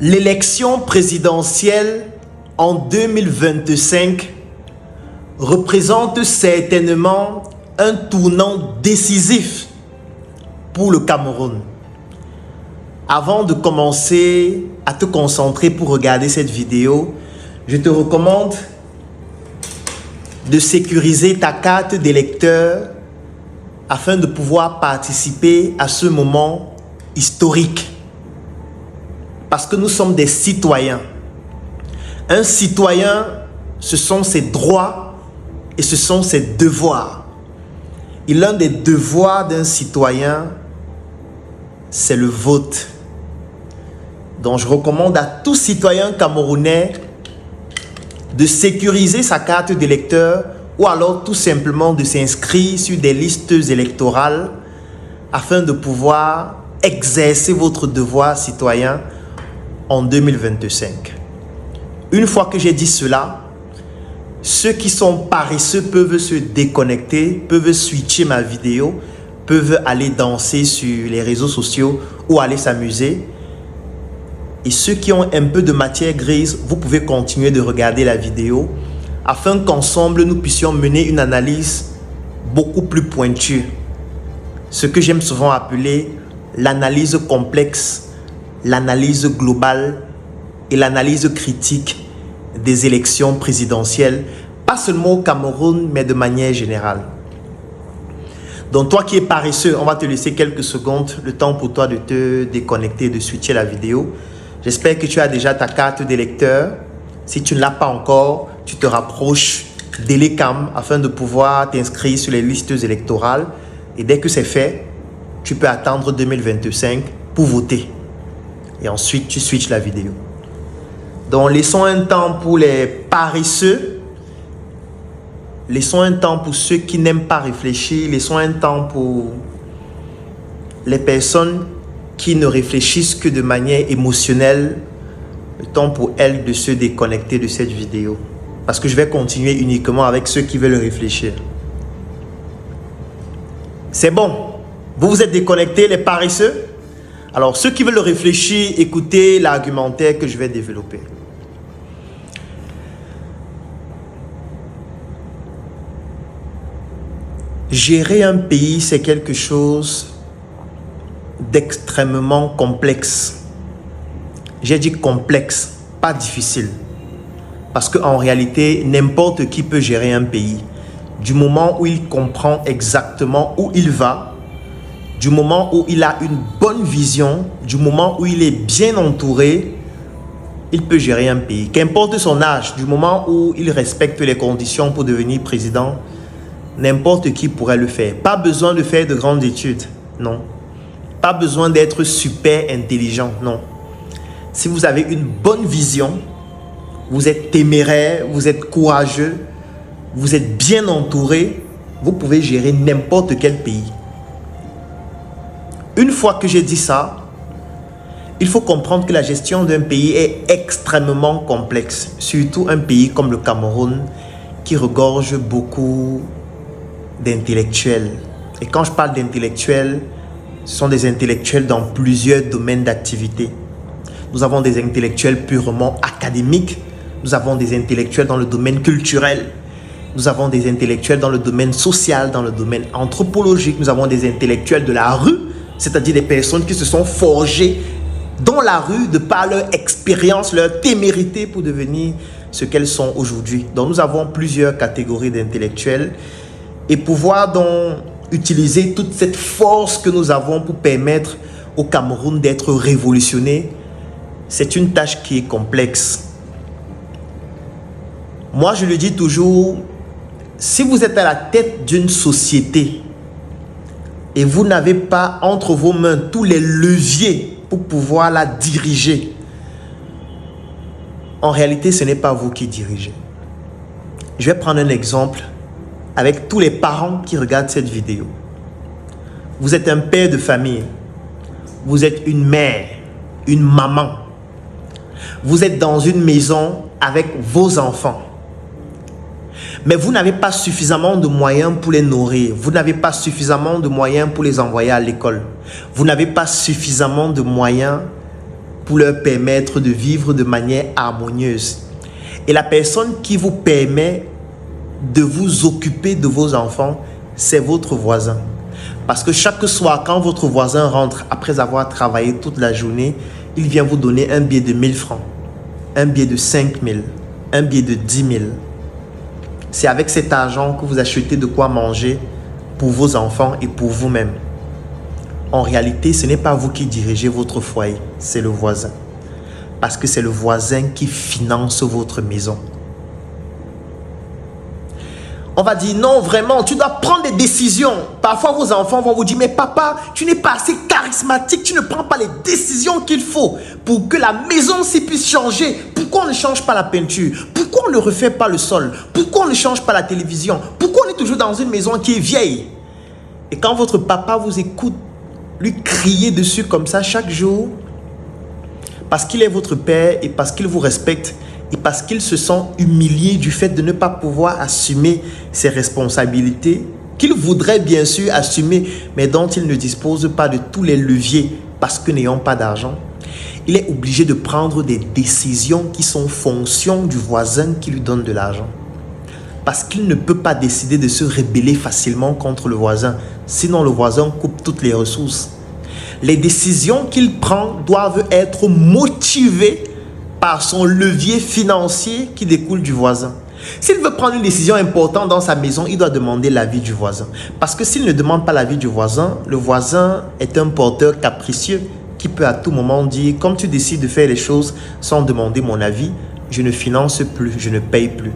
L'élection présidentielle en 2025 représente certainement un tournant décisif pour le Cameroun. Avant de commencer à te concentrer pour regarder cette vidéo, je te recommande de sécuriser ta carte d'électeur afin de pouvoir participer à ce moment historique. Parce que nous sommes des citoyens. Un citoyen, ce sont ses droits et ce sont ses devoirs. Et l'un des devoirs d'un citoyen, c'est le vote. Donc je recommande à tout citoyen camerounais de sécuriser sa carte d'électeur ou alors tout simplement de s'inscrire sur des listes électorales afin de pouvoir exercer votre devoir citoyen en 2025. Une fois que j'ai dit cela, ceux qui sont paresseux peuvent se déconnecter, peuvent switcher ma vidéo, peuvent aller danser sur les réseaux sociaux ou aller s'amuser. Et ceux qui ont un peu de matière grise, vous pouvez continuer de regarder la vidéo afin qu'ensemble nous puissions mener une analyse beaucoup plus pointue. Ce que j'aime souvent appeler l'analyse complexe, l'analyse globale et l'analyse critique des élections présidentielles, pas seulement au Cameroun, mais de manière générale. Donc toi qui es paresseux, on va te laisser quelques secondes, le temps pour toi de te déconnecter, de switcher la vidéo. J'espère que tu as déjà ta carte d'électeur. Si tu ne l'as pas encore, tu te rapproches d'Elecam afin de pouvoir t'inscrire sur les listes électorales. Et dès que c'est fait, tu peux attendre 2025 pour voter. Et ensuite, tu switches la vidéo. Donc, laissons un temps pour les paresseux. Laissons un temps pour ceux qui n'aiment pas réfléchir. Laissons un temps pour les personnes qui ne réfléchissent que de manière émotionnelle. Le temps pour elles de se déconnecter de cette vidéo. Parce que je vais continuer uniquement avec ceux qui veulent réfléchir. C'est bon. Vous vous êtes déconnectés, les paresseux? Alors, ceux qui veulent réfléchir, écoutez l'argumentaire que je vais développer. Gérer un pays, c'est quelque chose d'extrêmement complexe. J'ai dit complexe, pas difficile. Parce qu'en réalité, n'importe qui peut gérer un pays. Du moment où il comprend exactement où il va, du moment où il a une bonne vision, du moment où il est bien entouré, il peut gérer un pays. Qu'importe son âge, du moment où il respecte les conditions pour devenir président, n'importe qui pourrait le faire. Pas besoin de faire de grandes études, non. Pas besoin d'être super intelligent, non. Si vous avez une bonne vision, vous êtes téméraire, vous êtes courageux, vous êtes bien entouré, vous pouvez gérer n'importe quel pays. Une fois que j'ai dit ça, il faut comprendre que la gestion d'un pays est extrêmement complexe, surtout un pays comme le Cameroun qui regorge beaucoup d'intellectuels. Et quand je parle d'intellectuels, ce sont des intellectuels dans plusieurs domaines d'activité. Nous avons des intellectuels purement académiques, nous avons des intellectuels dans le domaine culturel, nous avons des intellectuels dans le domaine social, dans le domaine anthropologique, nous avons des intellectuels de la rue, c'est-à-dire des personnes qui se sont forgées dans la rue de par leur expérience, leur témérité pour devenir ce qu'elles sont aujourd'hui. Donc nous avons plusieurs catégories d'intellectuels et pouvoir donc utiliser toute cette force que nous avons pour permettre au Cameroun d'être révolutionné, c'est une tâche qui est complexe. Moi, je le dis toujours, si vous êtes à la tête d'une société et vous n'avez pas entre vos mains tous les leviers pour pouvoir la diriger, en réalité, ce n'est pas vous qui dirigez. Je vais prendre un exemple avec tous les parents qui regardent cette vidéo. Vous êtes un père de famille, vous êtes une mère, une maman. Vous êtes dans une maison avec vos enfants. Mais vous n'avez pas suffisamment de moyens pour les nourrir. Vous n'avez pas suffisamment de moyens pour les envoyer à l'école. Vous n'avez pas suffisamment de moyens pour leur permettre de vivre de manière harmonieuse. Et la personne qui vous permet de vous occuper de vos enfants, c'est votre voisin. Parce que chaque soir, quand votre voisin rentre après avoir travaillé toute la journée, il vient vous donner un billet de 1000 francs, un billet de 5000, un billet de 10 000. C'est avec cet argent que vous achetez de quoi manger pour vos enfants et pour vous-même. En réalité, ce n'est pas vous qui dirigez votre foyer, c'est le voisin. Parce que c'est le voisin qui finance votre maison. On va dire non, vraiment, tu dois prendre des décisions. Parfois, vos enfants vont vous dire, mais papa, tu n'es pas assez charismatique, tu ne prends pas les décisions qu'il faut pour que la maison puisse changer. Pourquoi on ne change pas la peinture? Pourquoi on ne refait pas le sol? Pourquoi on ne change pas la télévision? Pourquoi on est toujours dans une maison qui est vieille? Et quand votre papa vous écoute, lui crier dessus comme ça chaque jour, parce qu'il est votre père et parce qu'il vous respecte, et parce qu'il se sent humilié du fait de ne pas pouvoir assumer ses responsabilités, qu'il voudrait bien sûr assumer, mais dont il ne dispose pas de tous les leviers parce que n'ayant pas d'argent, il est obligé de prendre des décisions qui sont fonction du voisin qui lui donne de l'argent. Parce qu'il ne peut pas décider de se rebeller facilement contre le voisin, sinon le voisin coupe toutes les ressources. Les décisions qu'il prend doivent être motivées par son levier financier qui découle du voisin. S'il veut prendre une décision importante dans sa maison, il doit demander l'avis du voisin. Parce que s'il ne demande pas l'avis du voisin, le voisin est un porteur capricieux qui peut à tout moment dire, comme tu décides de faire les choses sans demander mon avis, je ne finance plus, je ne paye plus.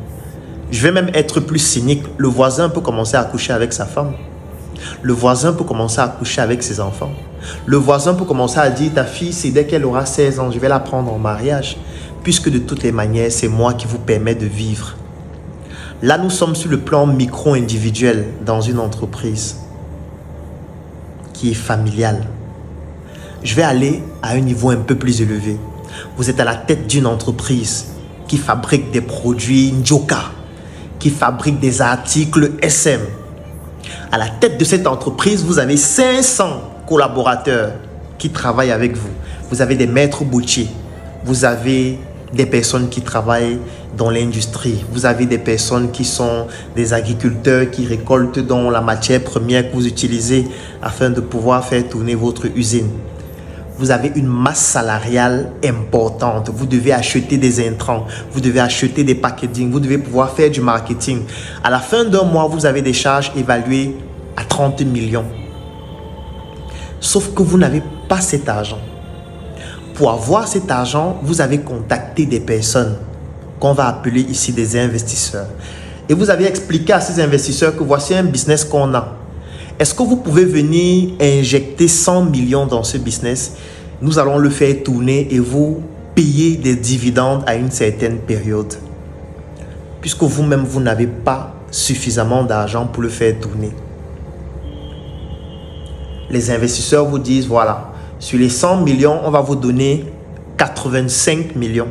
Je vais même être plus cynique, le voisin peut commencer à coucher avec sa femme. Le voisin peut commencer à coucher avec ses enfants. Le voisin peut commencer à dire, ta fille, c'est dès qu'elle aura 16 ans, je vais la prendre en mariage. Puisque de toutes les manières, c'est moi qui vous permets de vivre. Là, nous sommes sur le plan micro-individuel dans une entreprise qui est familiale. Je vais aller à un niveau un peu plus élevé. Vous êtes à la tête d'une entreprise qui fabrique des produits Njoka, qui fabrique des articles SM. À la tête de cette entreprise, vous avez 500 collaborateurs qui travaillent avec vous. Vous avez des maîtres boutiers. Vous avez des personnes qui travaillent dans l'industrie. Vous avez des personnes qui sont des agriculteurs qui récoltent dans la matière première que vous utilisez afin de pouvoir faire tourner votre usine. Vous avez une masse salariale importante. Vous devez acheter des intrants, vous devez acheter des packaging, vous devez pouvoir faire du marketing. À la fin d'un mois, vous avez des charges évaluées à 30 millions. Sauf que vous n'avez pas cet argent. Pour avoir cet argent, vous avez contacté des personnes qu'on va appeler ici des investisseurs. Et vous avez expliqué à ces investisseurs que voici un business qu'on a. Est-ce que vous pouvez venir injecter 100 millions dans ce business? Nous allons le faire tourner et vous payer des dividendes à une certaine période. Puisque vous-même, vous n'avez pas suffisamment d'argent pour le faire tourner. Les investisseurs vous disent, voilà, sur les 100 millions, on va vous donner 85 millions.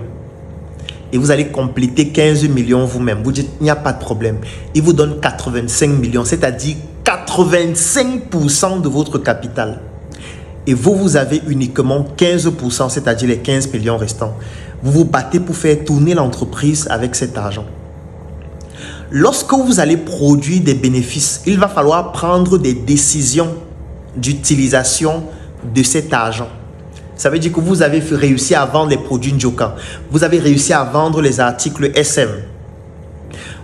Et vous allez compléter 15 millions vous-même. Vous dites, il n'y a pas de problème. Ils vous donnent 85 millions, c'est-à-dire 85% de votre capital. Et vous, vous avez uniquement 15%, c'est-à-dire les 15 millions restants. Vous vous battez pour faire tourner l'entreprise avec cet argent. Lorsque vous allez produire des bénéfices, il va falloir prendre des décisions d'utilisation de cet argent. Ça veut dire que vous avez réussi à vendre les produits Njoka. Vous avez réussi à vendre les articles SM.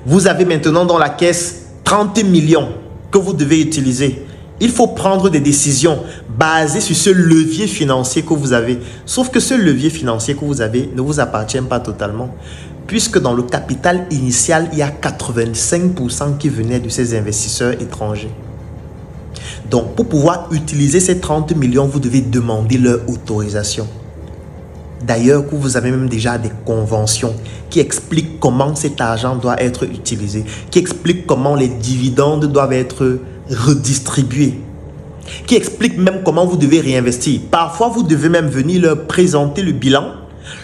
Vous avez maintenant dans la caisse 30 millions que vous devez utiliser. Il faut prendre des décisions basées sur ce levier financier que vous avez. Sauf que ce levier financier que vous avez ne vous appartient pas totalement. Puisque dans le capital initial, il y a 85% qui venaient de ces investisseurs étrangers. Donc, pour pouvoir utiliser ces 30 millions, vous devez demander leur autorisation. D'ailleurs, vous avez même déjà des conventions qui expliquent comment cet argent doit être utilisé, qui expliquent comment les dividendes doivent être redistribués, qui expliquent même comment vous devez réinvestir. Parfois, vous devez même venir leur présenter le bilan,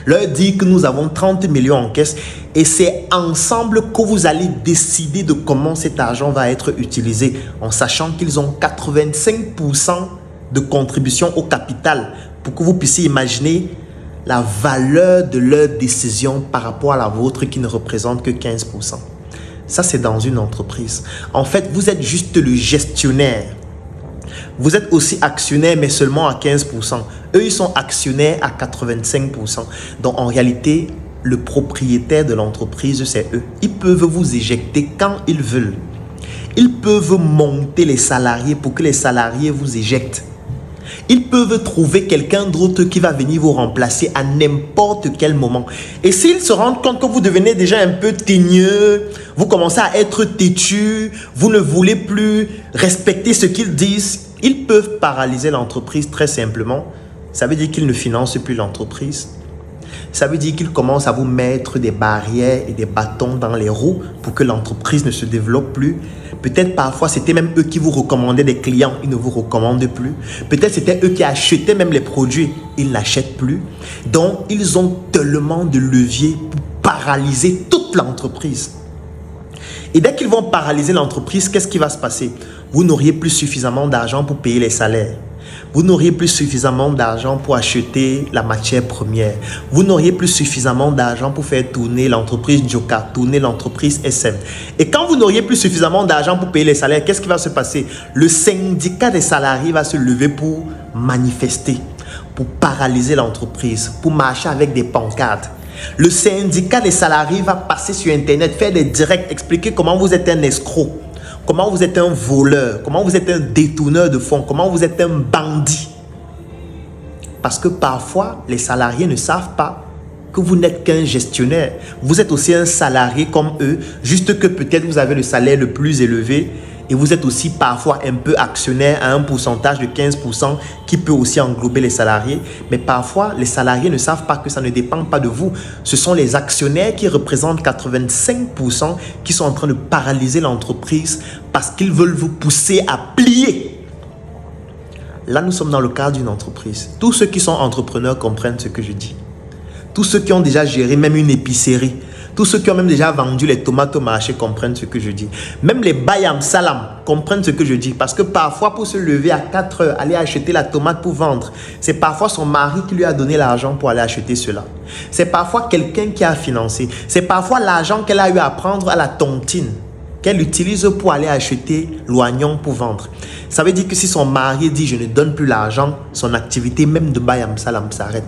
leur dire que nous avons 30 millions en caisse et c'est ensemble que vous allez décider de comment cet argent va être utilisé en sachant qu'ils ont 85% de contribution au capital pour que vous puissiez imaginer la valeur de leur décision par rapport à la vôtre qui ne représente que 15%. Ça, c'est dans une entreprise. En fait, vous êtes juste le gestionnaire. Vous êtes aussi actionnaire, mais seulement à 15%. Eux, ils sont actionnaires à 85%. Donc, en réalité, le propriétaire de l'entreprise, c'est eux. Ils peuvent vous éjecter quand ils veulent. Ils peuvent monter les salariés pour que les salariés vous éjectent. Ils peuvent trouver quelqu'un d'autre qui va venir vous remplacer à n'importe quel moment. Et s'ils se rendent compte que vous devenez déjà un peu teigneux, vous commencez à être têtu, vous ne voulez plus respecter ce qu'ils disent, ils peuvent paralyser l'entreprise très simplement. Ça veut dire qu'ils ne financent plus l'entreprise. Ça veut dire qu'ils commencent à vous mettre des barrières et des bâtons dans les roues pour que l'entreprise ne se développe plus. Peut-être parfois, c'était même eux qui vous recommandaient des clients, ils ne vous recommandent plus. Peut-être c'était eux qui achetaient même les produits, ils n'achètent plus. Donc, ils ont tellement de leviers pour paralyser toute l'entreprise. Et dès qu'ils vont paralyser l'entreprise, qu'est-ce qui va se passer? Vous n'auriez plus suffisamment d'argent pour payer les salaires. Vous n'auriez plus suffisamment d'argent pour acheter la matière première. Vous n'auriez plus suffisamment d'argent pour faire tourner l'entreprise Joka, tourner l'entreprise SM. Et quand vous n'auriez plus suffisamment d'argent pour payer les salaires, qu'est-ce qui va se passer? Le syndicat des salariés va se lever pour manifester, pour paralyser l'entreprise, pour marcher avec des pancartes. Le syndicat des salariés va passer sur Internet, faire des directs, expliquer comment vous êtes un escroc. Comment vous êtes un voleur, comment vous êtes un détourneur de fonds, comment vous êtes un bandit. Parce que parfois, les salariés ne savent pas que vous n'êtes qu'un gestionnaire. Vous êtes aussi un salarié comme eux, juste que peut-être vous avez le salaire le plus élevé et vous êtes aussi parfois un peu actionnaire à un pourcentage de 15% qui peut aussi englober les salariés. Mais parfois, les salariés ne savent pas que ça ne dépend pas de vous. Ce sont les actionnaires qui représentent 85% qui sont en train de paralyser l'entreprise parce qu'ils veulent vous pousser à plier. Là, nous sommes dans le cadre d'une entreprise. Tous ceux qui sont entrepreneurs comprennent ce que je dis. Tous ceux qui ont déjà géré même une épicerie, tous ceux qui ont même déjà vendu les tomates au marché comprennent ce que je dis. Même les bayam salam comprennent ce que je dis. Parce que parfois, pour se lever à 4 heures, aller acheter la tomate pour vendre, c'est parfois son mari qui lui a donné l'argent pour aller acheter cela. C'est parfois quelqu'un qui a financé. C'est parfois l'argent qu'elle a eu à prendre à la tontine, qu'elle utilise pour aller acheter l'oignon pour vendre. Ça veut dire que si son mari dit « je ne donne plus l'argent », son activité même de bayam salam s'arrête.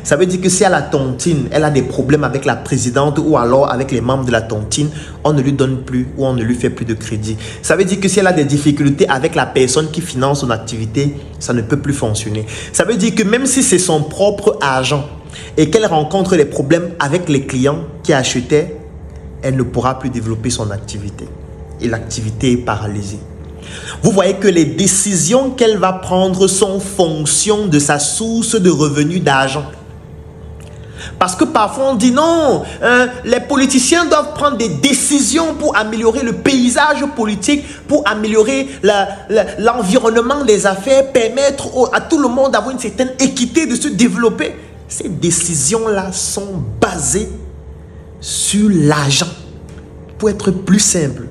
Ça veut dire que si à la tontine, elle a des problèmes avec la présidente ou alors avec les membres de la tontine, on ne lui donne plus ou on ne lui fait plus de crédit. Ça veut dire que si elle a des difficultés avec la personne qui finance son activité, ça ne peut plus fonctionner. Ça veut dire que même si c'est son propre argent et qu'elle rencontre des problèmes avec les clients qui achetaient, elle ne pourra plus développer son activité. Et l'activité est paralysée. Vous voyez que les décisions qu'elle va prendre sont fonction de sa source de revenus d'argent. Parce que parfois on dit non, les politiciens doivent prendre des décisions pour améliorer le paysage politique, pour améliorer l'environnement des affaires, permettre à tout le monde d'avoir une certaine équité de se développer. Ces décisions-là sont basées sur l'argent. Pour être plus simple.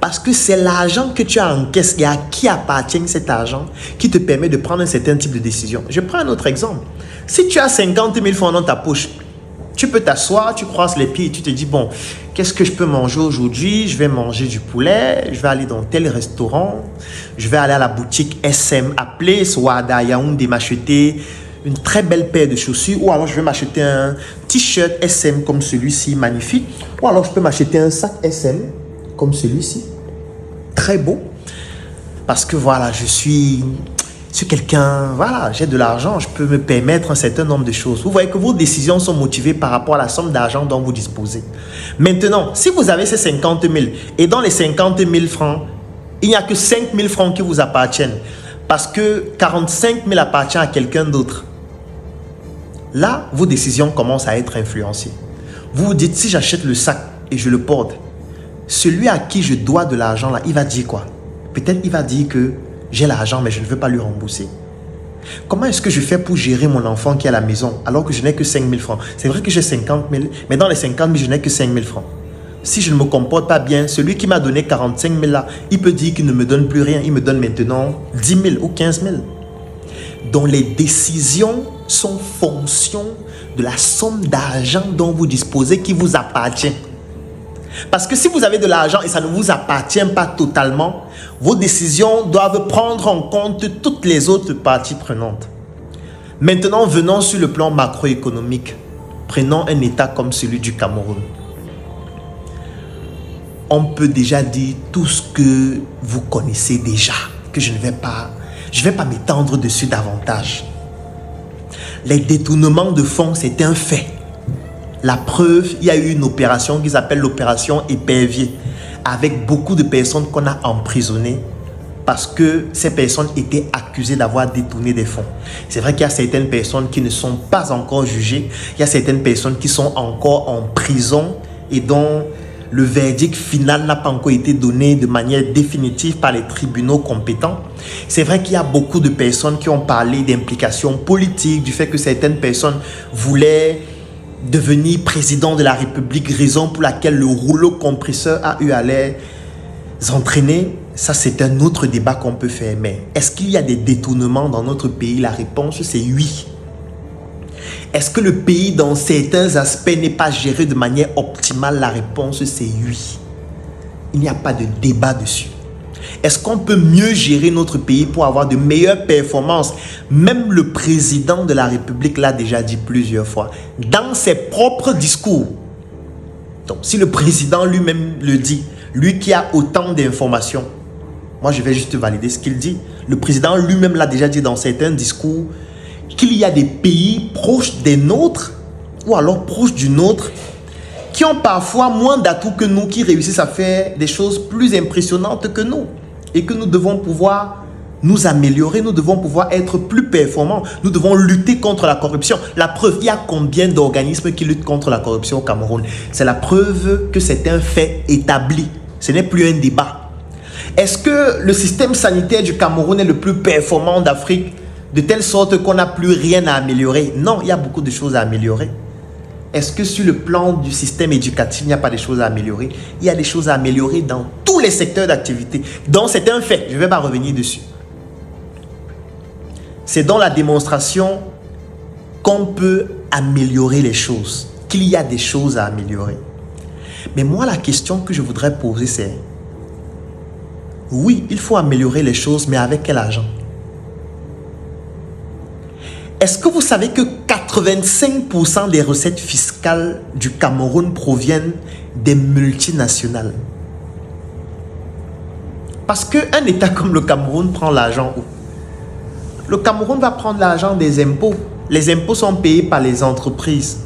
Parce que c'est l'argent que tu as en caisse et à qui appartient cet argent qui te permet de prendre un certain type de décision. Je prends un autre exemple. Si tu as 50 000 francs dans ta poche, tu peux t'asseoir, tu croises les pieds et tu te dis, bon, qu'est-ce que je peux manger aujourd'hui? Je vais manger du poulet, je vais aller dans tel restaurant, je vais aller à la boutique SM, appeler Swada Yaoundé, m'acheter une très belle paire de chaussures, ou alors je vais m'acheter un t-shirt SM comme celui-ci, magnifique, ou alors je peux m'acheter un sac SM comme celui-ci, très beau, parce que voilà, je suis quelqu'un, voilà, j'ai de l'argent, je peux me permettre un certain nombre de choses. Vous voyez que vos décisions sont motivées par rapport à la somme d'argent dont vous disposez. Maintenant, si vous avez ces 50 000 et dans les 50 000 francs, il n'y a que 5 000 francs qui vous appartiennent parce que 45 000 appartient à quelqu'un d'autre. Là, vos décisions commencent à être influencées. Vous vous dites, si j'achète le sac et je le porte, celui à qui je dois de l'argent, là, il va dire quoi? Peut-être il va dire que j'ai l'argent, mais je ne veux pas lui rembourser. Comment est-ce que je fais pour gérer mon enfant qui est à la maison alors que je n'ai que 5 000 francs? C'est vrai que j'ai 50 000, mais dans les 50 000, je n'ai que 5 000 francs. Si je ne me comporte pas bien, celui qui m'a donné 45 000 là, il peut dire qu'il ne me donne plus rien. Il me donne maintenant 10 000 ou 15 000. Donc les décisions sont fonction de la somme d'argent dont vous disposez qui vous appartient. Parce que si vous avez de l'argent et ça ne vous appartient pas totalement, vos décisions doivent prendre en compte toutes les autres parties prenantes. Maintenant, venons sur le plan macroéconomique. Prenons un État comme celui du Cameroun. On peut déjà dire tout ce que vous connaissez déjà, que je ne vais pas m'étendre dessus davantage. Les détournements de fonds, c'est un fait. La preuve, il y a eu une opération qui s'appelle l'opération Épervier, avec beaucoup de personnes qu'on a emprisonnées parce que ces personnes étaient accusées d'avoir détourné des fonds. C'est vrai qu'il y a certaines personnes qui ne sont pas encore jugées, il y a certaines personnes qui sont encore en prison et dont le verdict final n'a pas encore été donné de manière définitive par les tribunaux compétents. C'est vrai qu'il y a beaucoup de personnes qui ont parlé d'implications politiques, du fait que certaines personnes voulaient devenir président de la République, raison pour laquelle le rouleau compresseur a eu à les entraîner. Ça, c'est un autre débat qu'on peut faire. Mais est-ce qu'il y a des détournements dans notre pays? La réponse, c'est oui. Est-ce que le pays, dans certains aspects, n'est pas géré de manière optimale? La réponse, c'est oui. Il n'y a pas de débat dessus. Est-ce qu'on peut mieux gérer notre pays pour avoir de meilleures performances? Même le président de la République l'a déjà dit plusieurs fois, dans ses propres discours. Donc, si le président lui-même le dit, lui qui a autant d'informations, moi je vais juste valider ce qu'il dit. Le président lui-même l'a déjà dit dans certains discours, qu'il y a des pays proches des nôtres, ou alors proches du nôtre, qui ont parfois moins d'atouts que nous, qui réussissent à faire des choses plus impressionnantes que nous. Et que nous devons pouvoir nous améliorer, nous devons pouvoir être plus performants, nous devons lutter contre la corruption. La preuve, il y a combien d'organismes qui luttent contre la corruption au Cameroun? C'est la preuve que c'est un fait établi. Ce n'est plus un débat. Est-ce que le système sanitaire du Cameroun est le plus performant d'Afrique, de telle sorte qu'on n'a plus rien à améliorer? Non, il y a beaucoup de choses à améliorer. Est-ce que sur le plan du système éducatif, il n'y a pas de choses à améliorer? Il y a des choses à améliorer dans tous les secteurs d'activité. Donc, c'est un fait. Je ne vais pas revenir dessus. C'est dans la démonstration qu'on peut améliorer les choses, qu'il y a des choses à améliorer. Mais moi, la question que je voudrais poser, c'est oui, il faut améliorer les choses, mais avec quel argent? Est-ce que vous savez que 85% des recettes fiscales du Cameroun proviennent des multinationales? Parce qu'un État comme le Cameroun prend l'argent où? Le Cameroun va prendre l'argent des impôts. Les impôts sont payés par les entreprises.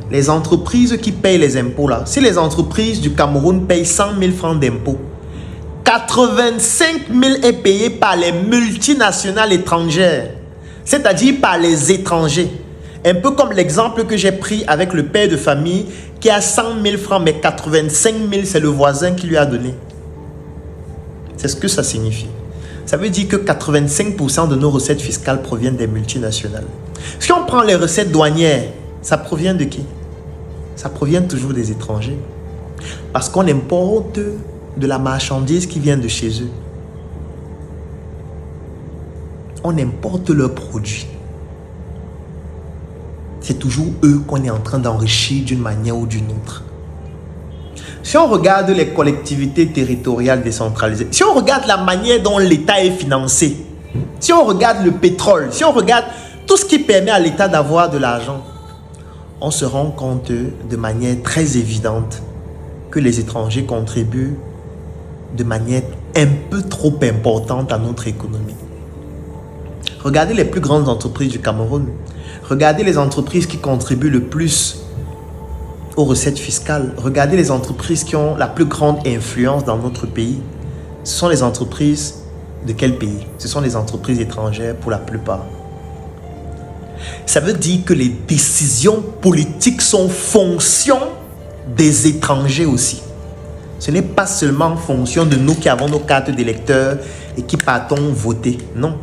Les entreprises qui payent les impôts là, si les entreprises du Cameroun payent 100 000 francs d'impôts, 85 000 est payé par les multinationales étrangères. C'est-à-dire par les étrangers. Un peu comme l'exemple que j'ai pris avec le père de famille qui a 100 000 francs, mais 85 000, c'est le voisin qui lui a donné. C'est ce que ça signifie. Ça veut dire que 85% de nos recettes fiscales proviennent des multinationales. Si on prend les recettes douanières, ça provient de qui? Ça provient toujours des étrangers. Parce qu'on importe de la marchandise qui vient de chez eux. On importe leurs produits. C'est toujours eux qu'on est en train d'enrichir d'une manière ou d'une autre. Si on regarde les collectivités territoriales décentralisées, si on regarde la manière dont l'État est financé, si on regarde le pétrole, si on regarde tout ce qui permet à l'État d'avoir de l'argent, on se rend compte de manière très évidente que les étrangers contribuent de manière un peu trop importante à notre économie. Regardez les plus grandes entreprises du Cameroun. Regardez les entreprises qui contribuent le plus aux recettes fiscales. Regardez les entreprises qui ont la plus grande influence dans notre pays. Ce sont les entreprises de quel pays? Ce sont les entreprises étrangères pour la plupart. Ça veut dire que les décisions politiques sont fonction des étrangers aussi. Ce n'est pas seulement en fonction de nous qui avons nos cartes d'électeurs et qui partons voter. Non.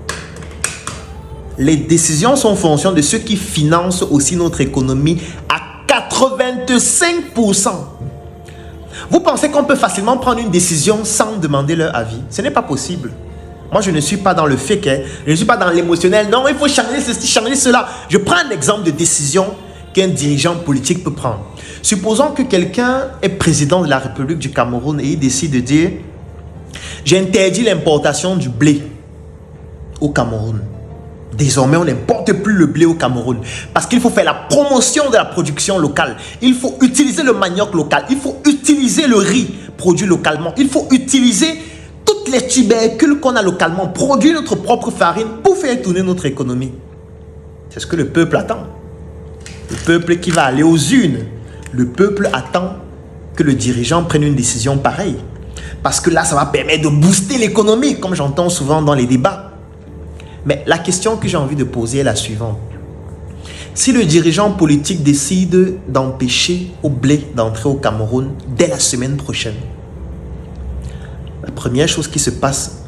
Les décisions sont en fonction de ceux qui financent aussi notre économie à 85%. Vous pensez qu'on peut facilement prendre une décision sans demander leur avis? Ce n'est pas possible. Moi, je ne suis pas dans le fake, je ne suis pas dans l'émotionnel. Non, il faut changer ceci, changer cela. Je prends un exemple de décision qu'un dirigeant politique peut prendre. Supposons que quelqu'un est président de la République du Cameroun et il décide de dire « J'interdis l'importation du blé au Cameroun. Désormais, on n'importe plus le blé au Cameroun parce qu'il faut faire la promotion de la production locale. Il faut utiliser le manioc local. Il faut utiliser le riz produit localement. Il faut utiliser toutes les tubercules qu'on a localement, produire notre propre farine pour faire tourner notre économie. » C'est ce que le peuple attend. Le peuple qui va aller aux urnes. Le peuple attend que le dirigeant prenne une décision pareille. Parce que là, ça va permettre de booster l'économie, comme j'entends souvent dans les débats. Mais la question que j'ai envie de poser est la suivante. Si le dirigeant politique décide d'empêcher au blé d'entrer au Cameroun dès la semaine prochaine, la première chose qui se passe,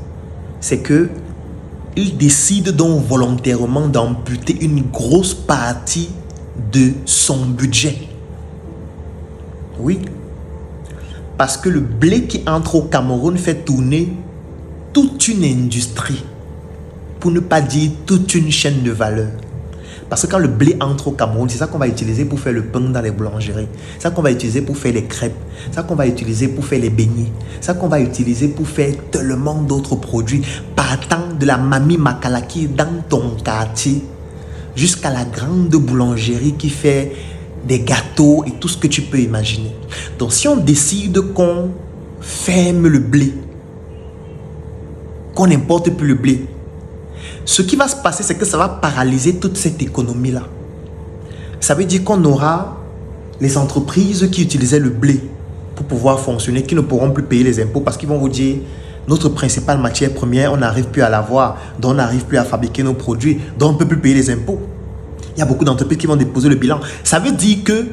c'est que il décide donc volontairement d'amputer une grosse partie de son budget. Oui, parce que le blé qui entre au Cameroun fait tourner toute une industrie, pour ne pas dire toute une chaîne de valeur. Parce que quand le blé entre au Cameroun, c'est ça qu'on va utiliser pour faire le pain dans les boulangeries. C'est ça qu'on va utiliser pour faire les crêpes. C'est ça qu'on va utiliser pour faire les beignets. C'est ça qu'on va utiliser pour faire tellement d'autres produits. Partant de la mamie Makalaki dans ton quartier jusqu'à la grande boulangerie qui fait des gâteaux et tout ce que tu peux imaginer. Donc si on décide qu'on ferme le blé, qu'on n'importe plus le blé, ce qui va se passer, c'est que ça va paralyser toute cette économie-là. Ça veut dire qu'on aura les entreprises qui utilisaient le blé pour pouvoir fonctionner, qui ne pourront plus payer les impôts parce qu'ils vont vous dire notre principale matière première, on n'arrive plus à l'avoir, donc on n'arrive plus à fabriquer nos produits, donc on ne peut plus payer les impôts. Il y a beaucoup d'entreprises qui vont déposer le bilan. Ça veut dire que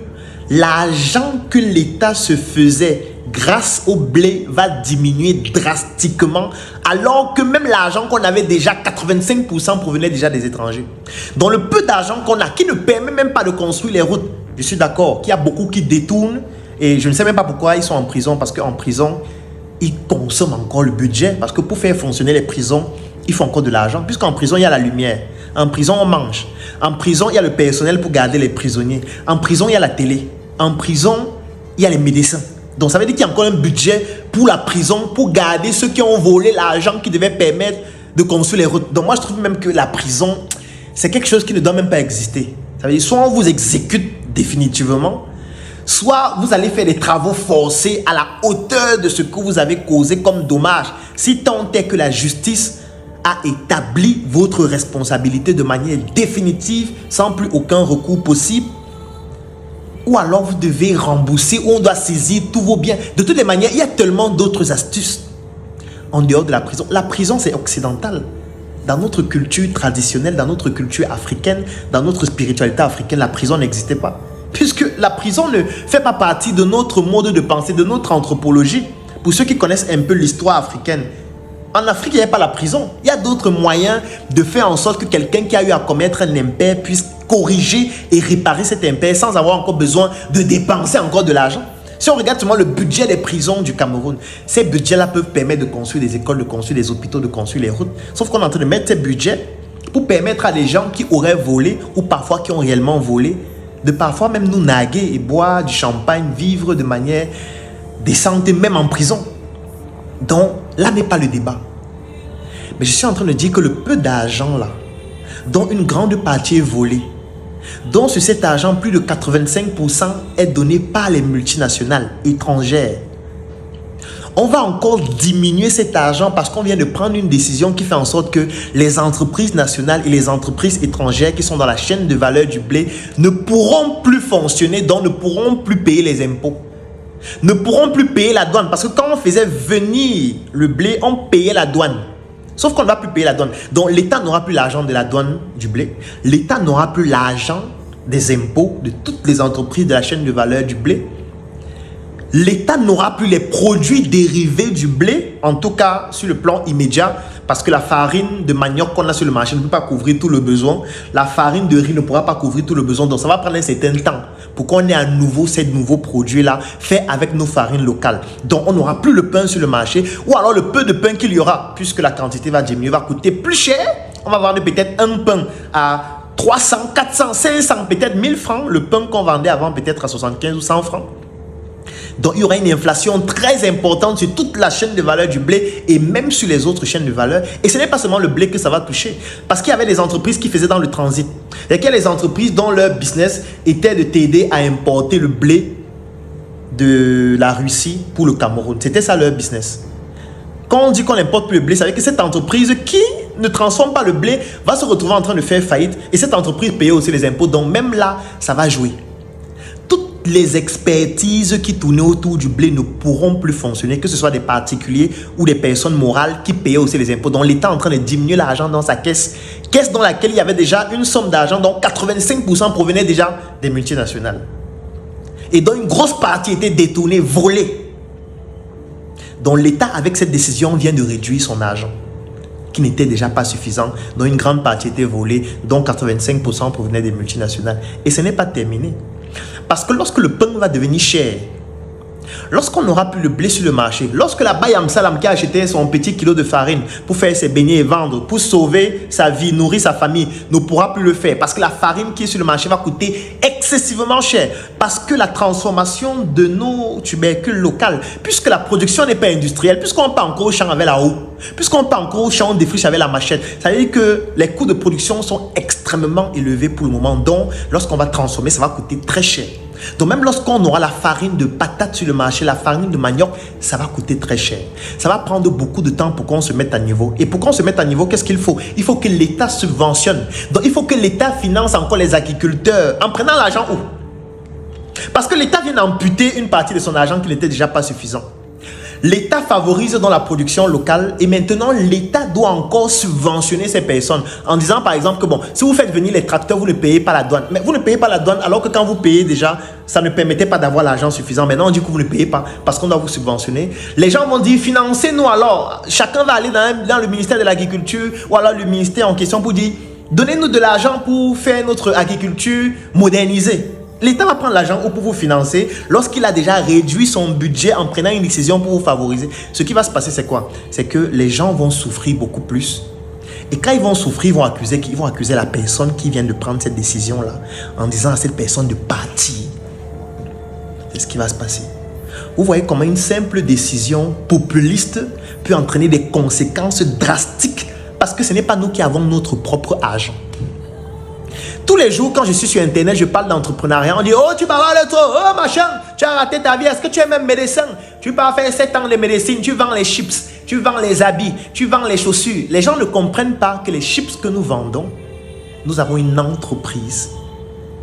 l'argent que l'État se faisait grâce au blé va diminuer drastiquement, alors que même l'argent qu'on avait déjà, 85% provenait déjà des étrangers. Donc le peu d'argent qu'on a, qui ne permet même pas de construire les routes, je suis d'accord qu'il y a beaucoup qui détournent, et je ne sais même pas pourquoi ils sont en prison, parce qu'en prison, ils consomment encore le budget, parce que pour faire fonctionner les prisons, il faut encore de l'argent, puisqu'en prison, il y a la lumière, en prison, on mange, en prison, il y a le personnel pour garder les prisonniers, en prison, il y a la télé, en prison, il y a les médecins. Donc ça veut dire qu'il y a encore un budget pour la prison, pour garder ceux qui ont volé l'argent qui devait permettre de construire les routes. Donc moi je trouve même que la prison, c'est quelque chose qui ne doit même pas exister. Ça veut dire soit on vous exécute définitivement, soit vous allez faire des travaux forcés à la hauteur de ce que vous avez causé comme dommage. Si tant est que la justice a établi votre responsabilité de manière définitive, sans plus aucun recours possible, ou alors vous devez rembourser, ou on doit saisir tous vos biens. De toutes les manières, il y a tellement d'autres astuces en dehors de la prison. La prison, c'est occidental. Dans notre culture traditionnelle, dans notre culture africaine, dans notre spiritualité africaine, la prison n'existait pas. Puisque la prison ne fait pas partie de notre mode de pensée, de notre anthropologie. Pour ceux qui connaissent un peu l'histoire africaine, en Afrique, il n'y a pas la prison. Il y a d'autres moyens de faire en sorte que quelqu'un qui a eu à commettre un impair puisse corriger et réparer cet impair sans avoir encore besoin de dépenser encore de l'argent. Si on regarde seulement le budget des prisons du Cameroun, ces budgets-là peuvent permettre de construire des écoles, de construire des hôpitaux, de construire les routes. Sauf qu'on est en train de mettre ces budgets pour permettre à des gens qui auraient volé ou parfois qui ont réellement volé, de parfois même nous naguer et boire du champagne, vivre de manière décente, même en prison. Donc là n'est pas le débat. Mais je suis en train de dire que le peu d'argent là, dont une grande partie est volée, dont sur cet argent, plus de 85% est donné par les multinationales étrangères. On va encore diminuer cet argent parce qu'on vient de prendre une décision qui fait en sorte que les entreprises nationales et les entreprises étrangères qui sont dans la chaîne de valeur du blé ne pourront plus fonctionner, donc ne pourront plus payer les impôts. Ne pourront plus payer la douane parce que quand on faisait venir le blé, on payait la douane. Sauf qu'on ne va plus payer la douane. Donc l'État n'aura plus l'argent de la douane du blé. L'État n'aura plus l'argent des impôts de toutes les entreprises de la chaîne de valeur du blé. L'État n'aura plus les produits dérivés du blé, en tout cas sur le plan immédiat, parce que la farine de manioc qu'on a sur le marché ne peut pas couvrir tout le besoin. La farine de riz ne pourra pas couvrir tout le besoin. Donc ça va prendre un certain temps pour qu'on ait à nouveau ces nouveaux produits-là faits avec nos farines locales. Donc on n'aura plus le pain sur le marché, ou alors le peu de pain qu'il y aura, puisque la quantité va diminuer, va coûter plus cher. On va vendre peut-être un pain à 300, 400, 500, peut-être 1000 francs, le pain qu'on vendait avant peut-être à 75 ou 100 francs. Donc, il y aura une inflation très importante sur toute la chaîne de valeur du blé et même sur les autres chaînes de valeur. Et ce n'est pas seulement le blé que ça va toucher. Parce qu'il y avait des entreprises qui faisaient dans le transit. Il y a les entreprises dont leur business était de t'aider à importer le blé de la Russie pour le Cameroun. C'était ça leur business. Quand on dit qu'on n'importe plus le blé, ça veut dire que cette entreprise qui ne transforme pas le blé va se retrouver en train de faire faillite. Et cette entreprise paye aussi les impôts. Donc, même là, ça va jouer. Les expertises qui tournaient autour du blé ne pourront plus fonctionner, que ce soit des particuliers ou des personnes morales qui payaient aussi les impôts. Donc l'État est en train de diminuer l'argent dans sa caisse dans laquelle il y avait déjà une somme d'argent dont 85% provenait déjà des multinationales. Et dont une grosse partie était détournée, volée. Donc l'État, avec cette décision, vient de réduire son argent, qui n'était déjà pas suffisant, dont une grande partie était volée, dont 85% provenait des multinationales. Et ce n'est pas terminé. Parce que lorsque le pain va devenir cher, lorsqu'on n'aura plus le blé sur le marché, lorsque la Bayam Salam qui a acheté son petit kilo de farine pour faire ses beignets et vendre, pour sauver sa vie, nourrir sa famille, ne pourra plus le faire. Parce que la farine qui est sur le marché va coûter excessivement cher. Parce que la transformation de nos tubercules locales, puisque la production n'est pas industrielle, puisqu'on part encore au champ avec la houe, puisqu'on part encore au champ, on défriche avec la machette, ça veut dire que les coûts de production sont extrêmement élevés pour le moment. Donc, lorsqu'on va transformer, ça va coûter très cher. Donc même lorsqu'on aura la farine de patate sur le marché, la farine de manioc, ça va coûter très cher. Ça va prendre beaucoup de temps pour qu'on se mette à niveau. Et pour qu'on se mette à niveau, qu'est-ce qu'il faut? Il faut que l'État subventionne. Donc il faut que l'État finance encore les agriculteurs en prenant l'argent où? Parce que l'État vient d'amputer une partie de son argent qui n'était déjà pas suffisant. L'État favorise dans la production locale et maintenant l'État doit encore subventionner ces personnes en disant par exemple que bon, si vous faites venir les tracteurs, vous ne payez pas la douane. Mais vous ne payez pas la douane alors que quand vous payez déjà, ça ne permettait pas d'avoir l'argent suffisant. Maintenant on dit que vous ne payez pas parce qu'on doit vous subventionner. Les gens vont dire financez-nous alors. Chacun va aller dans le ministère de l'Agriculture ou alors le ministère en question pour dire donnez-nous de l'argent pour faire notre agriculture modernisée. L'État va prendre l'argent pour vous financer lorsqu'il a déjà réduit son budget en prenant une décision pour vous favoriser. Ce qui va se passer, c'est quoi? C'est que les gens vont souffrir beaucoup plus. Et quand ils vont souffrir, ils vont accuser la personne qui vient de prendre cette décision-là en disant à cette personne de partir. C'est ce qui va se passer. Vous voyez comment une simple décision populiste peut entraîner des conséquences drastiques parce que ce n'est pas nous qui avons notre propre argent. Tous les jours, quand je suis sur Internet, je parle d'entrepreneuriat. On dit, oh, tu parles trop, oh, machin, tu as raté ta vie. Est-ce que tu es même médecin? Tu peux faire 7 ans de médecine, tu vends les chips, tu vends les habits, tu vends les chaussures. Les gens ne comprennent pas que les chips que nous vendons, nous avons une entreprise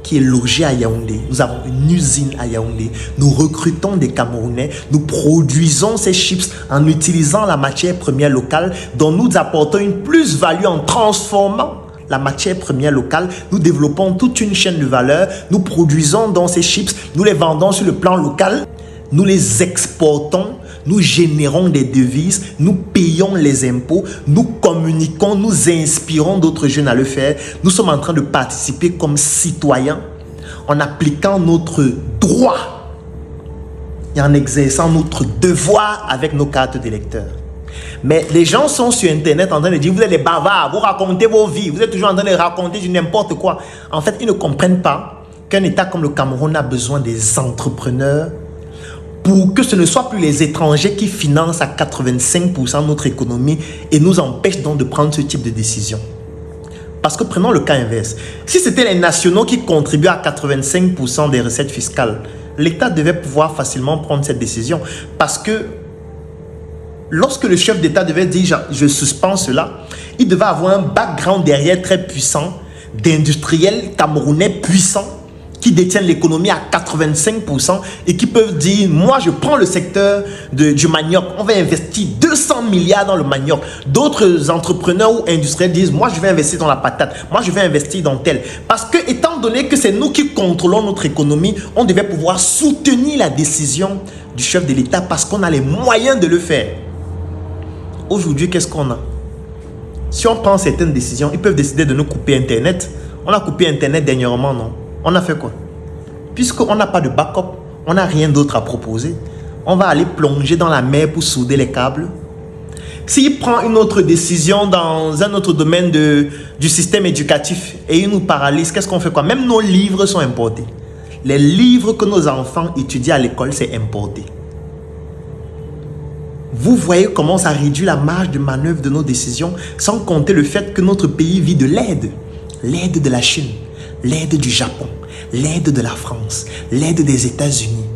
qui est logée à Yaoundé. Nous avons une usine à Yaoundé. Nous recrutons des Camerounais. Nous produisons ces chips en utilisant la matière première locale dont nous apportons une plus-value en transformant la matière première locale. Nous développons toute une chaîne de valeur. Nous produisons dans ces chips. Nous les vendons sur le plan local. Nous les exportons. Nous générons des devises. Nous payons les impôts. Nous communiquons. Nous inspirons d'autres jeunes à le faire. Nous sommes en train de participer comme citoyens en appliquant notre droit et en exerçant notre devoir avec nos cartes d'électeurs. Mais les gens sont sur Internet en train de dire, vous êtes des bavards, vous racontez vos vies, vous êtes toujours en train de raconter du n'importe quoi. En fait, ils ne comprennent pas qu'un État comme le Cameroun a besoin des entrepreneurs pour que ce ne soit plus les étrangers qui financent à 85% notre économie et nous empêchent donc de prendre ce type de décision. Parce que prenons le cas inverse. Si c'était les nationaux qui contribuaient à 85% des recettes fiscales, l'État devait pouvoir facilement prendre cette décision. Parce que lorsque le chef d'État devait dire je suspends cela, il devait avoir un background derrière très puissant, d'industriels camerounais puissants qui détiennent l'économie à 85% et qui peuvent dire moi je prends le secteur du manioc, on va investir 200 milliards dans le manioc. D'autres entrepreneurs ou industriels disent moi je vais investir dans la patate, moi je vais investir dans tel. Parce que étant donné que c'est nous qui contrôlons notre économie, on devait pouvoir soutenir la décision du chef de l'État parce qu'on a les moyens de le faire. Aujourd'hui, qu'est-ce qu'on a? Si on prend certaines décisions, ils peuvent décider de nous couper Internet. On a coupé Internet dernièrement, non? On a fait quoi? Puisqu'on n'a pas de backup, on n'a rien d'autre à proposer. On va aller plonger dans la mer pour souder les câbles. S'il prend une autre décision dans un autre domaine du système éducatif et il nous paralyse, qu'est-ce qu'on fait quoi? Même nos livres sont importés. Les livres que nos enfants étudient à l'école, c'est importé. Vous voyez comment ça réduit la marge de manœuvre de nos décisions, sans compter le fait que notre pays vit de l'aide. L'aide de la Chine, l'aide du Japon, l'aide de la France, l'aide des États-Unis.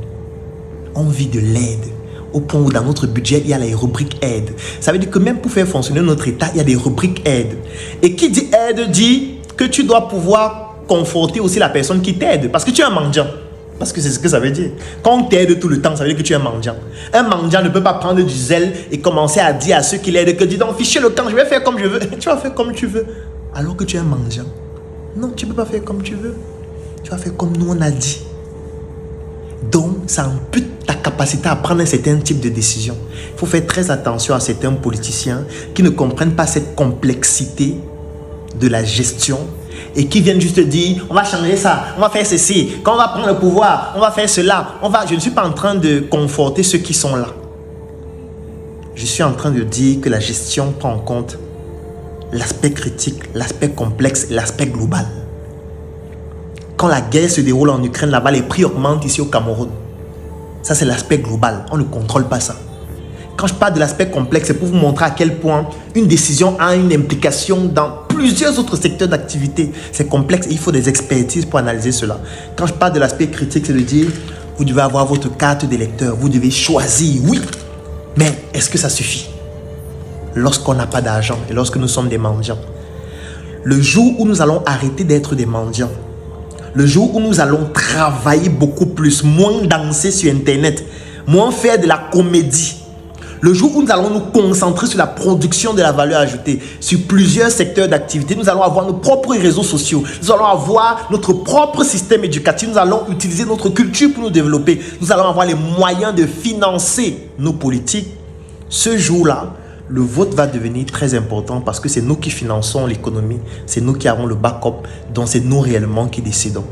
On vit de l'aide. Au point où dans notre budget, il y a les rubriques aide. Ça veut dire que même pour faire fonctionner notre État, il y a des rubriques aide. Et qui dit aide dit que tu dois pouvoir conforter aussi la personne qui t'aide. Parce que tu es un mendiant. Parce que c'est ce que ça veut dire. Quand on t'aide tout le temps, ça veut dire que tu es un mendiant. Un mendiant ne peut pas prendre du zèle et commencer à dire à ceux qui l'aident que dis donc, fichez le camp, je vais faire comme je veux. Tu vas faire comme tu veux. Alors que tu es un mendiant. Non, tu ne peux pas faire comme tu veux. Tu vas faire comme nous on a dit. Donc, ça ampute ta capacité à prendre un certain type de décision. Il faut faire très attention à certains politiciens qui ne comprennent pas cette complexité de la gestion et qui viennent juste dire, on va changer ça, on va faire ceci, quand on va prendre le pouvoir, on va faire cela. Je ne suis pas en train de conforter ceux qui sont là. Je suis en train de dire que la gestion prend en compte l'aspect critique, l'aspect complexe et l'aspect global. Quand la guerre se déroule en Ukraine, là-bas, les prix augmentent ici au Cameroun. Ça, c'est l'aspect global. On ne contrôle pas ça. Quand je parle de l'aspect complexe, c'est pour vous montrer à quel point une décision a une implication dans plusieurs autres secteurs d'activité. C'est complexe et il faut des expertises pour analyser cela. Quand je parle de l'aspect critique, c'est de dire, vous devez avoir votre carte d'électeur, vous devez choisir, oui. Mais est-ce que ça suffit? Lorsqu'on n'a pas d'argent et lorsque nous sommes des mendiants. Le jour où nous allons arrêter d'être des mendiants, le jour où nous allons travailler beaucoup plus, moins danser sur Internet, moins faire de la comédie, le jour où nous allons nous concentrer sur la production de la valeur ajoutée, sur plusieurs secteurs d'activité, nous allons avoir nos propres réseaux sociaux, nous allons avoir notre propre système éducatif, nous allons utiliser notre culture pour nous développer, nous allons avoir les moyens de financer nos politiques. Ce jour-là, le vote va devenir très important parce que c'est nous qui finançons l'économie, c'est nous qui avons le backup, donc c'est nous réellement qui décidons.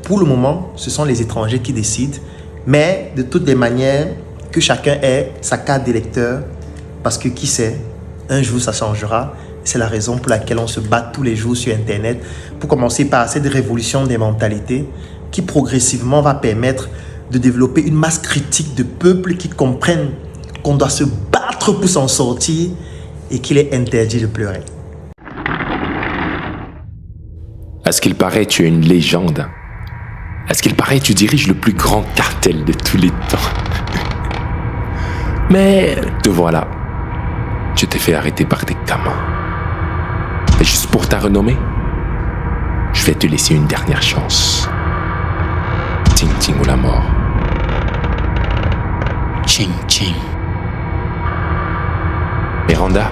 Pour le moment, ce sont les étrangers qui décident, mais de toutes les manières, que chacun ait sa carte d'électeur, parce que qui sait, un jour ça changera. C'est la raison pour laquelle on se bat tous les jours sur Internet pour commencer par cette révolution des mentalités qui progressivement va permettre de développer une masse critique de peuples qui comprennent qu'on doit se battre pour s'en sortir et qu'il est interdit de pleurer. À ce qu'il paraît, tu es une légende. À ce qu'il paraît, tu diriges le plus grand cartel de tous les temps. Mais te voilà. Tu t'es fait arrêter par des gamins. Et juste pour ta renommée, je vais te laisser une dernière chance. Ting ting ou la mort. Ching ching. Miranda,